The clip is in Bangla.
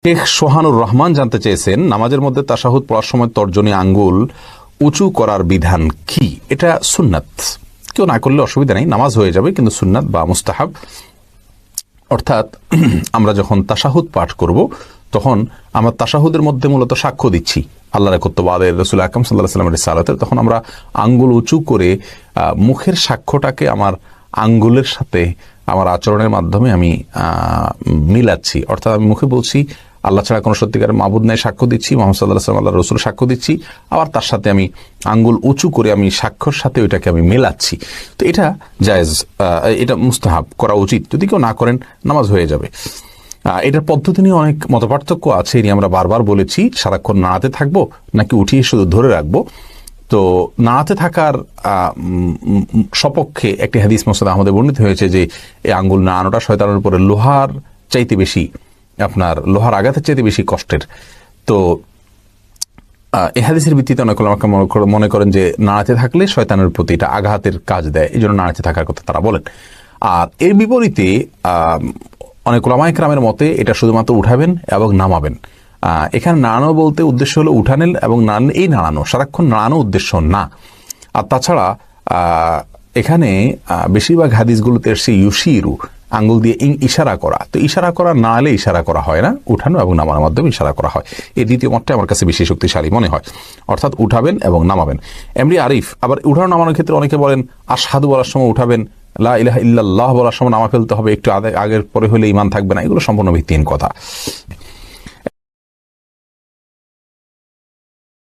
শেখ সোহানুর রহমান জানতে চেয়েছেন, নামাজের মধ্যে তাশাহুদ পড়ার সময় তর্জনী আঙ্গুল উঁচু করার বিধান কি? এটা সুন্নাত, কেউ না করলে অসুবিধা নেই, নামাজ হয়ে যাবে, কিন্তু সুন্নাত বা মুস্তাহাব। অর্থাৎ আমরা যখন তাশাহুদ পাঠ করব তখন আমরা তাশাহুদের মধ্যে মূলত সাক্ষ্য দিচ্ছি আল্লাহর একত্ববাদের, রাসূল আকরাম সাল্লাল্লাহু আলাইহি ওয়াসাল্লামের রিসালাতের। তখন আমরা আঙ্গুল উঁচু করে মুখের সাক্ষ্যটাকে আমার আঙ্গুলের সাথে আমার আচরণের মাধ্যমে আমি মিলাচ্ছি। অর্থাৎ আমি মুখে বলছি আল্লাহ ছাড়া কোনো সত্যিকারের মাবুদ নাই, সাক্ষ্য দিচ্ছি মুহাম্মদ সাল্লাল্লাহু আলাইহি ওয়াসাল্লাম আল্লাহর রাসূল, সাক্ষ্য দিচ্ছি, আবার তার সাথে আমি আঙ্গুল উঁচু করে আমি সাক্ষ্যর সাথে ওইটাকে আমি মেলাচ্ছি। তো এটা জায়েজ, এটা মুস্তাহাব, করা উচিত। যদি কেউ না করেন নামাজ হয়ে যাবে। এটার পদ্ধতি নিয়ে অনেক মতপার্থক্য আছে, এটি আমরা বারবার বলেছি। সারাক্ষণ নাড়াতে থাকবো নাকি উঠিয়ে শুধু ধরে রাখবো? তো নাড়াতে থাকার সপক্ষে একটি হাদিস মুসনাদ আহমদে বর্ণিত হয়েছে যে এই আঙ্গুল নাড়ানোটা শয়তানের উপরে লোহার চাইতে বেশি, আপনার লোহার আঘাতের চাইতে বেশি কষ্টের। তো এই হাদিসের ভিত্তিতে অনেক আমাকে মনে করেন যে নাড়াতে থাকলে শয়তানের প্রতি এটা আঘাতের কাজ দেয়, এই জন্য নাড়াতে থাকার কথা তারা বলেন। আর এর বিপরীতে অনেক উলামায়ে কেরামের মতে এটা শুধুমাত্র উঠাবেন এবং নামাবেন। এখানে নাড়ানো বলতে উদ্দেশ্য হলো উঠানেন এবং নাড়ানো, এই নাড়ানো, সারাক্ষণ নাড়ানো উদ্দেশ্য না। আর তাছাড়া এখানে বেশিরভাগ হাদিসগুলোতে এসে ইউশিরু, আঙ্গুল দিয়ে ইশারা করা। তো ইশারা করা না হলে ইশারা করা হয় না, উঠানো এবং নামানোর মাধ্যমে ইশারা করা হয়। এই দ্বিতীয় মতটা আমার কাছে বেশি শক্তিশালী মনে হয়। অর্থাৎ উঠাবেন এবং নামাবেন। এমনি আরিফ আবার উঠানো নামানোর ক্ষেত্রে অনেকে বলেন আশহাদু বলার সময় উঠাবেন, লা ইলাহা ইল্লাল্লাহ বলার সময় নামা ফেলতে হবে, একটু আগের পরে হলে ঈমান থাকবে না। এগুলো সম্পূর্ণ ভিত্তিহীন কথা।